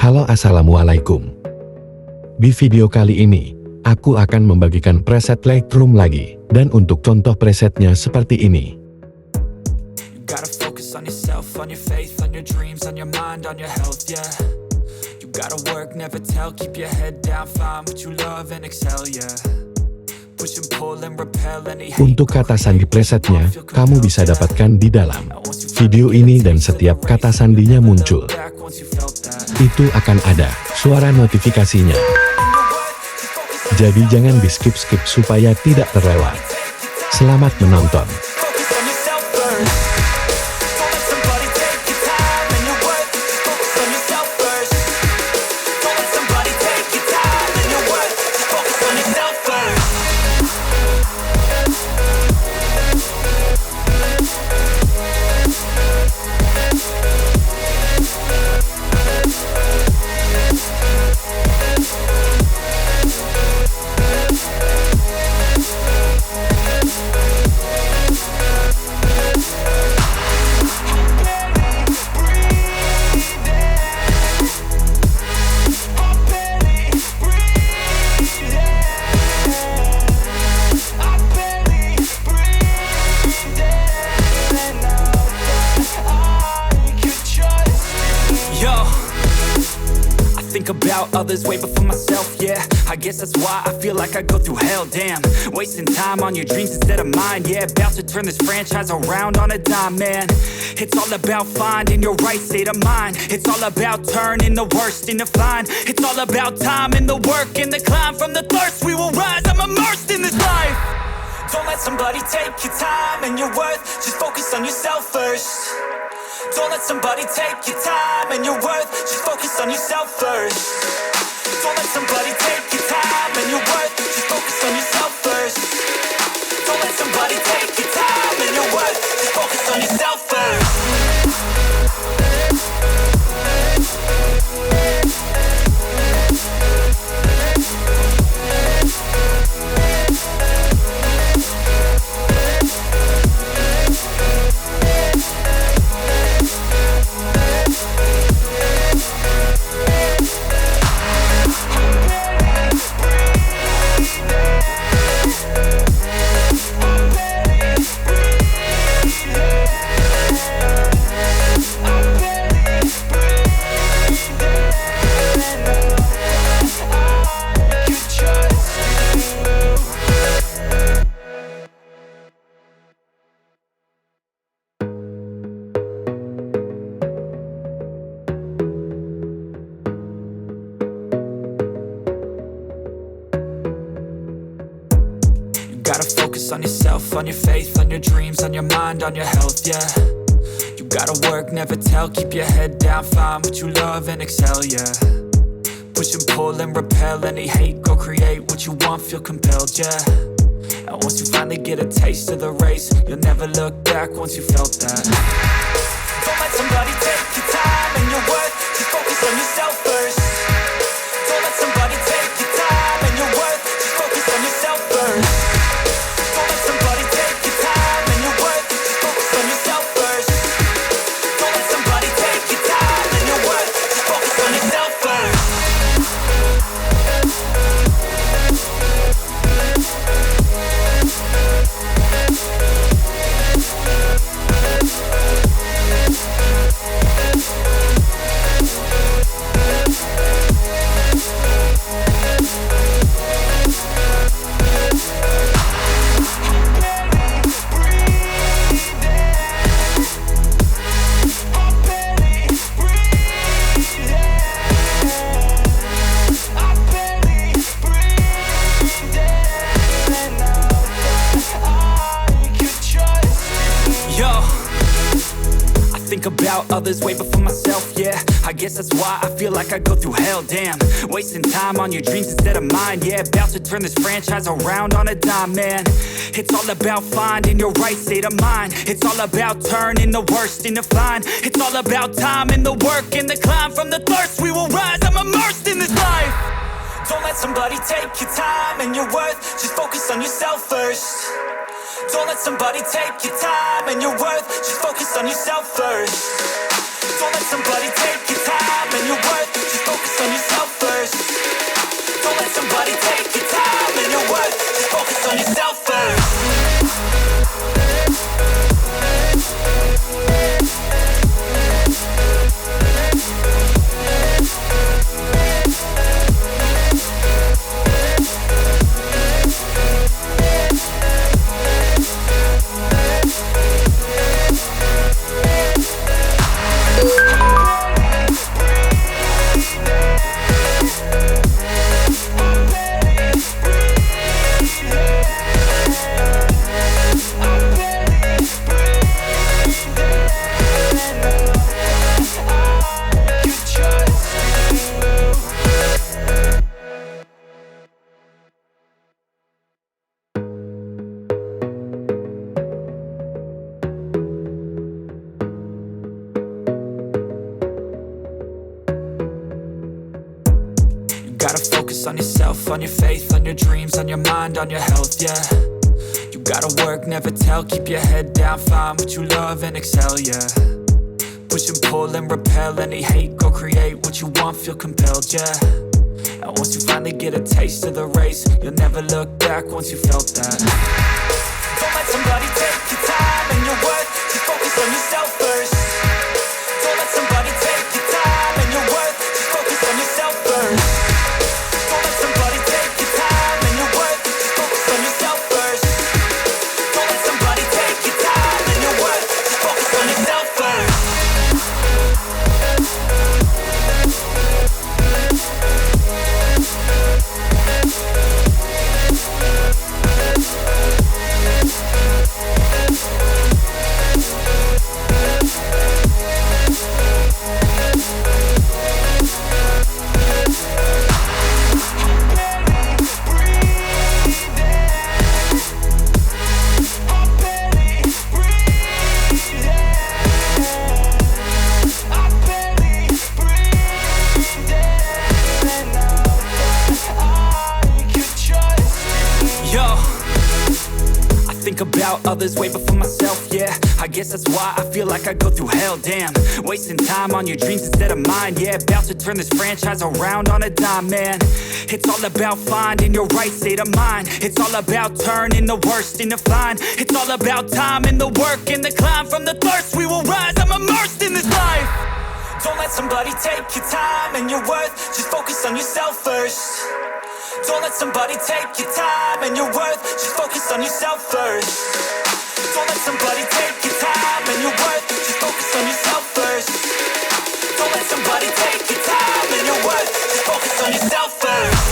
Halo, assalamualaikum. Di video kali ini, aku akan membagikan preset Lightroom lagi, dan untuk contoh presetnya seperti ini. Gotta focus on yourself, on your faith, on your dreams, on your mind, on your health, yeah. You gotta work, never tell, keep your head down, find what you love and excel, yeah. Push and pull and repel any hate. Untuk kata sandi presetnya, kamu bisa dapatkan di dalam video ini dan setiap kata sandinya muncul. Itu akan ada suara notifikasinya. Jadi jangan di skip-skip supaya tidak terlewat. Selamat menonton. About others way before myself, yeah. I guess that's why I feel like I go through hell, damn. Wasting time on your dreams instead of mine, yeah. About to turn this franchise around on a dime, man. It's all about finding your right state of mind. It's all about turning the worst into fine. It's all about time and the work and the climb. From the thirst we will rise, I'm immersed in this life. Don't let somebody take your time and your worth. Just focus on yourself first. Don't let somebody take your time and your worth. Just focus on yourself first. Don't let somebody take your time and your worth. Just focus on yourself first. Don't let somebody take your time and your worth. Just focus on yourself first. Gotta focus on yourself, on your faith, on your dreams, on your mind, on your health, yeah. You gotta work, never tell, keep your head down, find what you love and excel, yeah. Push and pull and repel any hate, go create what you want, feel compelled, yeah. And once you finally get a taste of the race, you'll never look back once you felt that. Don't let somebody take your time and your worth, just focus on yourself first. Don't let somebody take your time and your worth, just focus on yourself first. About others way before myself, yeah. I guess that's why I feel like I go through hell, damn. Wasting time on your dreams instead of mine, yeah. About to turn this franchise around on a dime, man. It's all about finding your right state of mind. It's all about turning the worst into fine. It's all about time and the work and the climb. From the thirst we will rise, I'm immersed in this life. Don't let somebody take your time and your worth. Just focus on yourself first. Don't let somebody take your time and your worth. Just focus on yourself first. Don't let somebody take your time and your worth. Just focus gotta focus on yourself, on your faith, on your dreams, on your mind, on your health, yeah. You gotta work, never tell, keep your head down, find what you love and excel, yeah. Push and pull and repel any hate, go create what you want, feel compelled, yeah. And once you finally get a taste of the race, you'll never look back once you felt that. Don't let somebody take your time and your worth, just focus on yourself first. Don't let somebody take your time and your worth, just focus on yourself first. Don't let somebody take your time and your worth, just focus on yourself first. Don't let somebody take your time and your worth, just focus on yourself first. About others way before myself, yeah. I guess that's why I feel like I go through hell, damn. Wasting time on your dreams instead of mine, yeah. About to turn this franchise around on a dime, man. It's all about finding your right state of mind. It's all about turning the worst into fine. It's all about time and the work and the climb. From the thirst we will rise, I'm immersed in this life. Don't let somebody take your time and your worth, just focus on yourself first. Don't let somebody take your time and your worth, just focus on yourself first. Don't let somebody take your time and your worth, just focus on yourself first. Don't let somebody take your time and your worth, just focus on yourself first.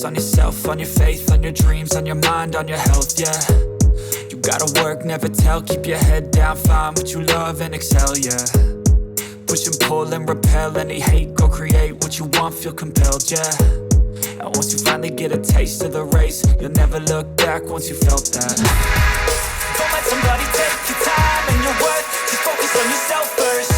On yourself, on your faith, on your dreams, on your mind, on your health, yeah. You gotta work, never tell, keep your head down, find what you love and excel, yeah. Push and pull and repel any hate, go create what you want, feel compelled, yeah. And once you finally get a taste of the race, you'll never look back once you felt that. Don't let somebody take your time and your worth, just focus on yourself first.